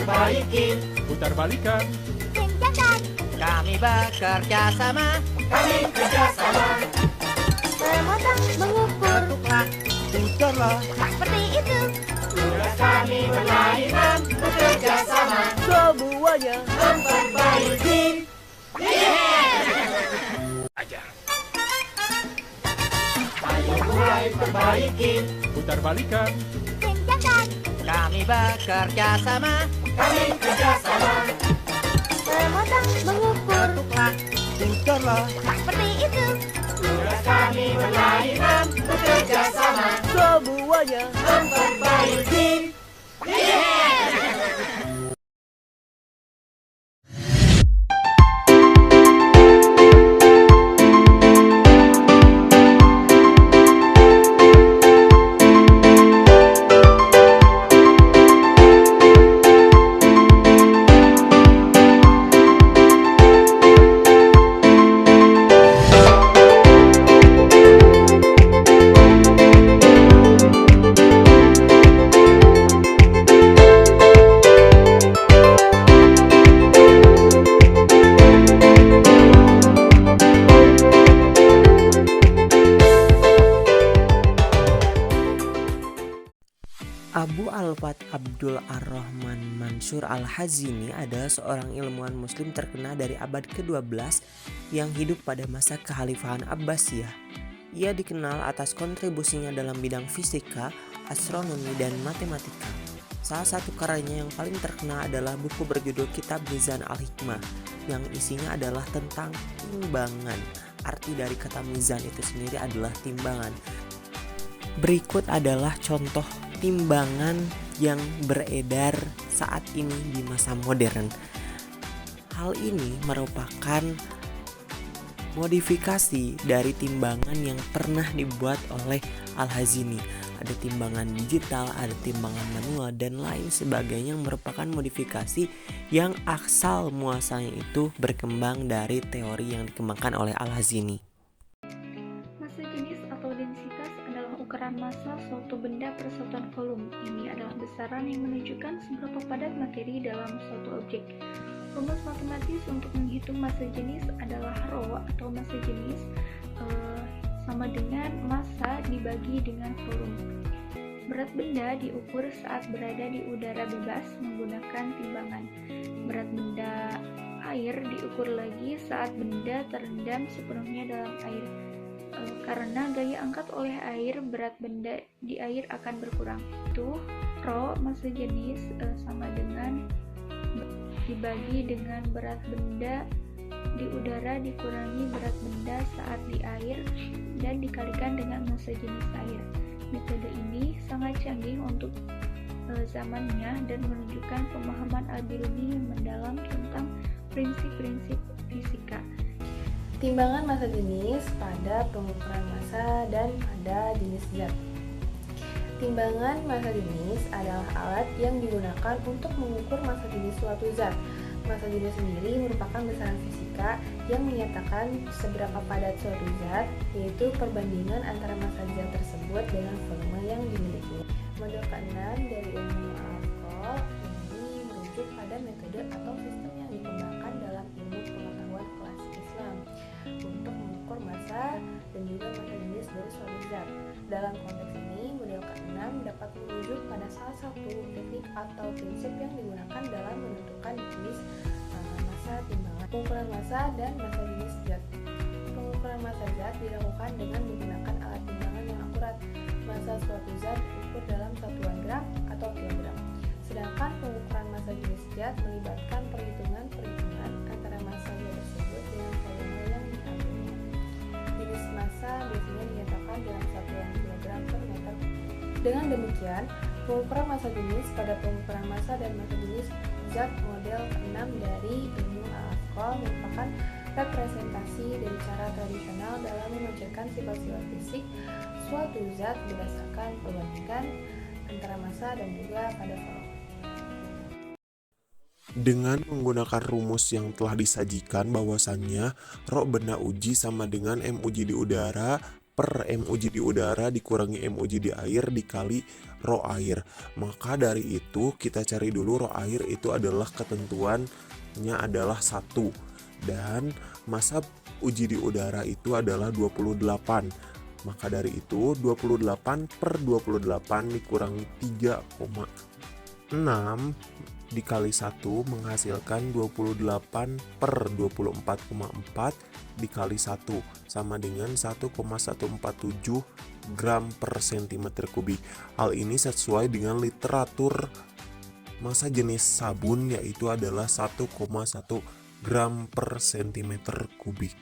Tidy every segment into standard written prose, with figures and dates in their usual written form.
perbaiki, putar balikan, kencangkan, Kami bekerja sama, kami kerjasama. memotong, mengukur, ketuklah, putarlah, seperti itu. Tugas kami berlainan, bekerja sama, semuanya. memperbaiki. Ayo mulai perbaiki, putar balikan, Kencangkan, kami bekerja sama, kami kerjasama. memotong, mengukur, ketuklah, Putarlah, seperti itu. Tugas kami berlainan, bekerja sama, semuanya. memperbaiki. Abu Al-Fath Abdul Ar-Rahman Mansur Al-Hazini adalah seorang ilmuwan muslim terkenal dari abad ke-12 yang hidup pada masa kekhalifahan Abbasiyah. Ia dikenal atas kontribusinya dalam bidang fisika, astronomi, dan matematika. Salah satu karyanya yang paling terkenal adalah buku berjudul Kitab Mizan Al-Hikmah yang isinya adalah tentang timbangan. Arti dari kata mizan itu sendiri adalah timbangan. Berikut adalah contoh timbangan yang beredar saat ini di masa modern. Hal ini merupakan modifikasi dari timbangan yang pernah dibuat oleh Al-Hazini. Ada timbangan digital, ada timbangan manual, dan lain sebagainya yang merupakan modifikasi yang asal muasalnya itu berkembang dari teori yang dikembangkan oleh Al-Hazini. Massa jenis atau densitas adalah ukuran massa suatu benda per satuan volume. Ini adalah besaran yang menunjukkan seberapa padat materi dalam suatu objek. Rumus matematis untuk menghitung massa jenis adalah rho atau massa jenis sama dengan massa dibagi dengan volume. Berat benda diukur saat berada di udara bebas menggunakan timbangan. Berat benda air diukur lagi saat benda terendam sepenuhnya dalam air. Karena gaya angkat oleh air, berat benda di air akan berkurang. Itu rho massa jenis sama dengan dibagi dengan berat benda di udara dikurangi berat benda saat di air dan dikalikan dengan massa jenis air. Metode ini sangat canggih untuk zamannya dan menunjukkan pemahaman Al-Biruni yang mendalam tentang prinsip-prinsip fisika. Timbangan massa jenis pada pengukuran massa dan pada jenis zat. Timbangan massa jenis adalah alat yang digunakan untuk mengukur massa jenis suatu zat. Massa jenis sendiri merupakan besaran fisika yang menyatakan seberapa padat suatu zat, yaitu perbandingan antara massa zat tersebut dengan volume yang dimiliki. Model ke-6 dari ilmu al-Afqal ini merujuk pada metode atau sistem yang dikembangkan dalam ilmu pengetahuan klasik Islam untuk mengukur massa dan juga massa jenis dari suatu zat. Dalam konteks ini, model ke-6 dapat merujuk pada salah satu teknik atau prinsip yang digunakan dalam menentukan jenis massa timbangan. Pengukuran massa dan massa jenis zat. Pengukuran massa zat dilakukan dengan menggunakan alat timbangan yang akurat. Massa suatu zat diukur dalam satuan gram atau kilogram. Sedangkan pengukuran massa jenis zat melibatkan perhitungan antara massa zat tersebut dengan volume yang diambilnya. Jenis massa biasanya dinyatakan dalam satuan kilogram per meter. Dengan demikian, pengukuran massa jenis pada pengukuran massa dan massa jenis zat model ke-6 dari ilmu al-Afqal merupakan representasi dari cara tradisional dalam menunjukkan sifat-sifat fisik suatu zat berdasarkan perbandingan antara massa dan juga pada volume. Dengan menggunakan rumus yang telah disajikan bahwasannya rho benda uji sama dengan M uji di udara per M uji di udara dikurangi M uji di air dikali rho air. Maka dari itu kita cari dulu rho air itu adalah ketentuannya adalah 1. Dan massa uji di udara itu adalah 28. Maka dari itu 28 per 28 dikurangi 3,6 dikali 1 menghasilkan 28 per 24,4 dikali 1 sama dengan 1,147 gram per cm kubik. Hal ini sesuai dengan literatur massa jenis sabun yaitu adalah 1,1 gram per cm kubik.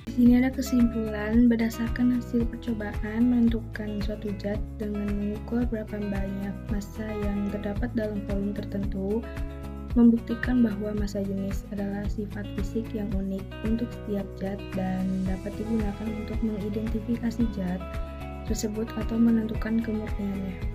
Di sini ada kesimpulan berdasarkan hasil percobaan menentukan suatu zat dengan mengukur berapa banyak massa yang terdapat dalam volume tertentu, membuktikan bahwa massa jenis adalah sifat fisik yang unik untuk setiap zat dan dapat digunakan untuk mengidentifikasi zat tersebut atau menentukan kemurniannya.